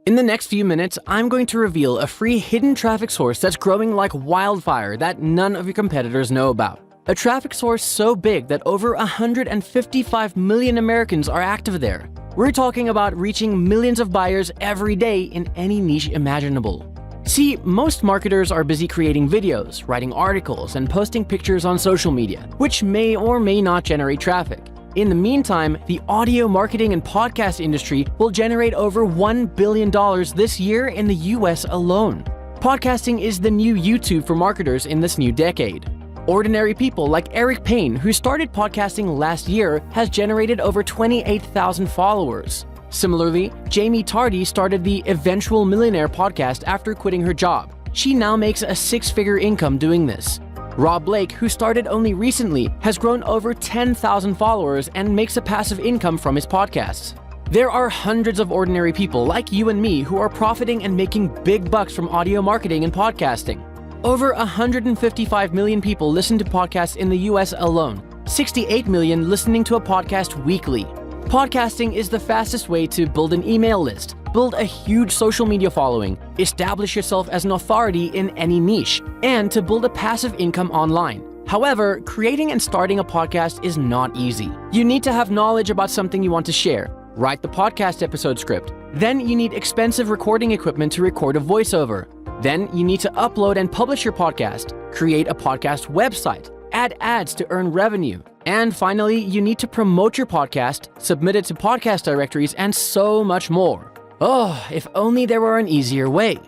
In the next few minutes, I'm going to reveal a free hidden traffic source that's growing like wildfire that none of your competitors know about. A traffic source so big that over 155 million Americans are active there. We're talking about reaching millions of buyers every day in any niche imaginable. See, most marketers are busy creating videos, writing articles, and posting pictures on social media, which may or may not generate traffic. In the meantime, the audio marketing and podcast industry will generate over $1 billion this year in the US alone. Podcasting is the new YouTube for marketers in this new decade. Ordinary people like Eric Payne, who started podcasting last year, has generated over 28,000 followers. Similarly, Jamie Tardy started the Eventual Millionaire podcast after quitting her job. She now makes a six-figure income doing this. Rob Blake, who started only recently, has grown over 10,000 followers and makes a passive income from his podcasts. There are hundreds of ordinary people like you and me who are profiting and making big bucks from audio marketing and podcasting. Over 155 million people listen to podcasts in the US alone, 68 million listening to a podcast weekly. Podcasting is the fastest way to build an email list, build a huge social media following, establish yourself as an authority in any niche, and to build a passive income online. However, creating and starting a podcast is not easy. You need to have knowledge about something you want to share, write the podcast episode script. Then you need expensive recording equipment to record a voiceover. Then you need to upload and publish your podcast, create a podcast website, add ads to earn revenue. And finally, you need to promote your podcast, submit it to podcast directories, and so much more. Oh, if only there were an easier way.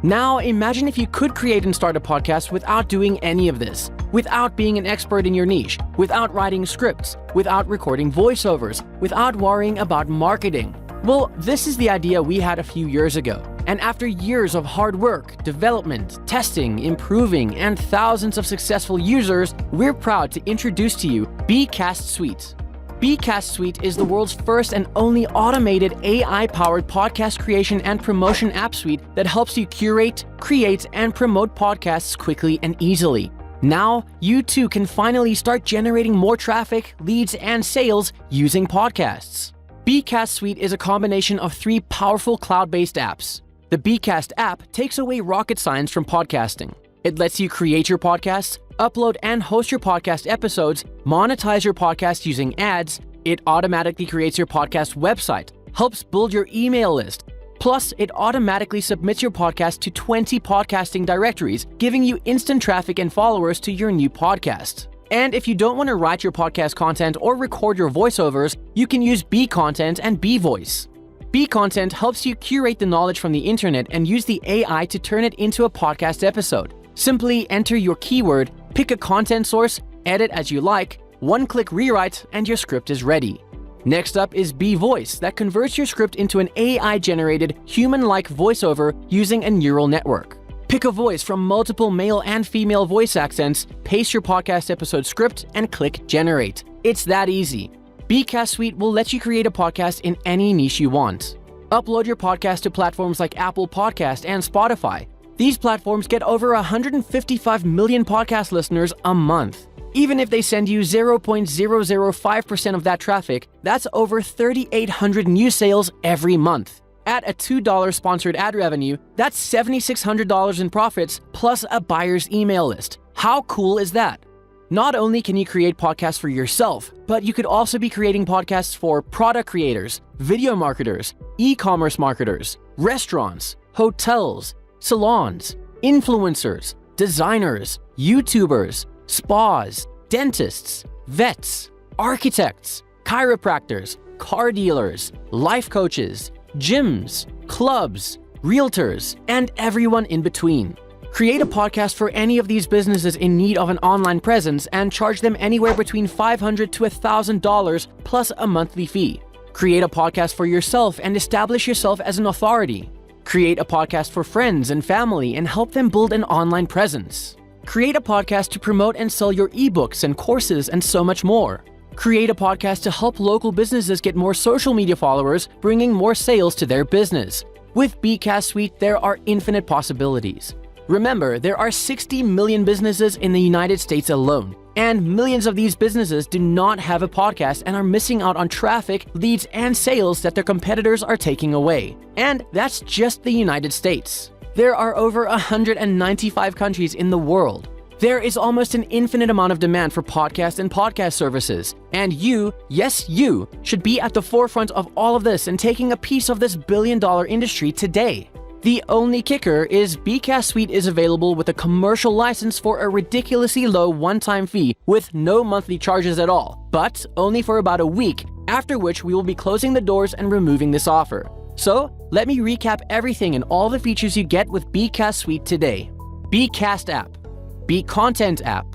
Now, imagine if you could create and start a podcast without doing any of this, without being an expert in your niche, without writing scripts, without recording voiceovers, without worrying about marketing. Well, this is the idea we had a few years ago. And after years of hard work, development, testing, improving, and thousands of successful users, we're proud to introduce to you bCast Suite. bCast Suite is the world's first and only automated AI-powered podcast creation and promotion app suite that helps you curate, create, and promote podcasts quickly and easily. Now, you too can finally start generating more traffic, leads, and sales using podcasts. bCast Suite is a combination of three powerful cloud-based apps. The bCast app takes away rocket science from podcasting. It lets you create your podcast, upload and host your podcast episodes, monetize your podcast using ads. It automatically creates your podcast website, helps build your email list. Plus, it automatically submits your podcast to 20 podcasting directories, giving you instant traffic and followers to your new podcast. And if you don't want to write your podcast content or record your voiceovers, you can use bContent and bVoice. bContent helps you curate the knowledge from the internet and use the AI to turn it into a podcast episode. Simply enter your keyword, pick a content source, edit as you like, one-click rewrite, and your script is ready. Next up is bVoice that converts your script into an AI-generated, human-like voiceover using a neural network. Pick a voice from multiple male and female voice accents, paste your podcast episode script, and click Generate. It's that easy. bCast Suite will let you create a podcast in any niche you want. Upload your podcast to platforms like Apple Podcast and Spotify. These platforms get over 155 million podcast listeners a month. Even if they send you 0.005% of that traffic, that's over 3,800 new sales every month. At a $2 sponsored ad revenue, that's $7,600 in profits plus a buyer's email list. How cool is that? Not only can you create podcasts for yourself, but you could also be creating podcasts for product creators, video marketers, e-commerce marketers, restaurants, hotels, salons, influencers, designers, YouTubers, spas, dentists, vets, architects, chiropractors, car dealers, life coaches, gyms, clubs, realtors, and everyone in between. Create a podcast for any of these businesses in need of an online presence and charge them anywhere between $500 to $1,000 plus a monthly fee. Create a podcast for yourself and establish yourself as an authority. Create a podcast for friends and family and help them build an online presence. Create a podcast to promote and sell your ebooks and courses and so much more. Create a podcast to help local businesses get more social media followers, bringing more sales to their business. With bCast Suite, there are infinite possibilities. Remember, there are 60 million businesses in the United States alone. And millions of these businesses do not have a podcast and are missing out on traffic, leads, and sales that their competitors are taking away. And that's just the United States. There are over 195 countries in the world. There is almost an infinite amount of demand for podcasts and podcast services. And you, yes you, should be at the forefront of all of this and taking a piece of this billion-dollar industry today. The only kicker is bCast Suite is available with a commercial license for a ridiculously low one-time fee with no monthly charges at all, but only for about a week, after which we will be closing the doors and removing this offer. So, let me recap everything and all the features you get with bCast Suite today. bCast app, bContent app,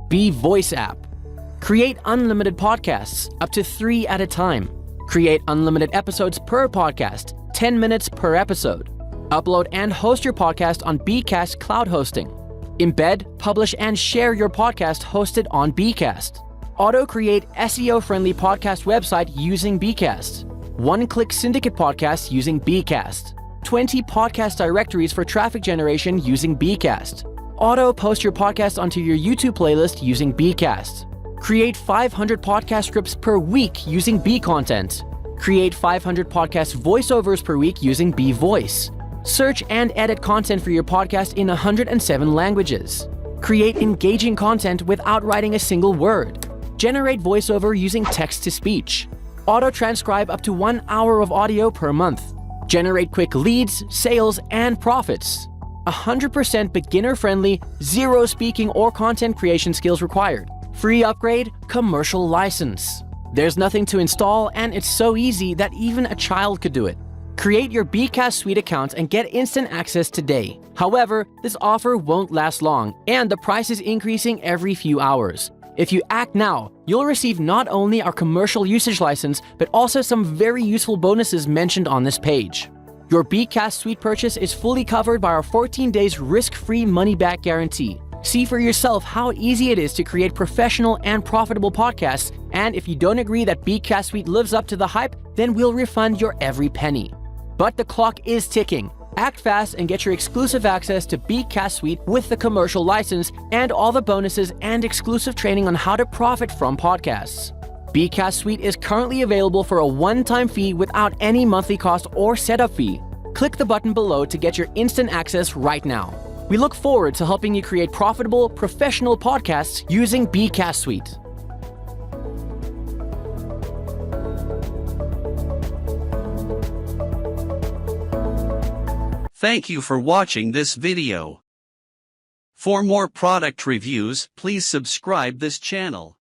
bVoice app. Create unlimited podcasts, up to 3 at a time. Create unlimited episodes per podcast, 10 minutes per episode. Upload and host your podcast on bCast cloud hosting. Embed, publish, and share your podcast hosted on bCast. Auto-create SEO-friendly podcast website using bCast. One-click syndicate podcasts using bCast. 20 podcast directories for traffic generation using bCast. Auto-post your podcast onto your YouTube playlist using bCast. Create 500 podcast scripts per week using bContent. Create 500 podcast voiceovers per week using bVoice. Search and edit content for your podcast in 107 languages. Create engaging content without writing a single word. Generate voiceover using text-to-speech. Auto-transcribe up to 1 hour of audio per month. Generate quick leads, sales, and profits. 100% beginner-friendly, zero speaking or content creation skills required. Free upgrade, commercial license. There's nothing to install, and it's so easy that even a child could do it. Create your bCast Suite account and get instant access today. However, this offer won't last long, and the price is increasing every few hours. If you act now, you'll receive not only our commercial usage license, but also some very useful bonuses mentioned on this page. Your bCast Suite purchase is fully covered by our 14 days risk-free money-back guarantee. See for yourself how easy it is to create professional and profitable podcasts, and if you don't agree that bCast Suite lives up to the hype, then we'll refund your every penny. But the clock is ticking. Act fast and get your exclusive access to bCast Suite with the commercial license and all the bonuses and exclusive training on how to profit from podcasts. bCast Suite is currently available for a one-time fee without any monthly cost or setup fee. Click the button below to get your instant access right now. We look forward to helping you create profitable, professional podcasts using bCast Suite. Thank you for watching this video. For more product reviews, please subscribe this channel.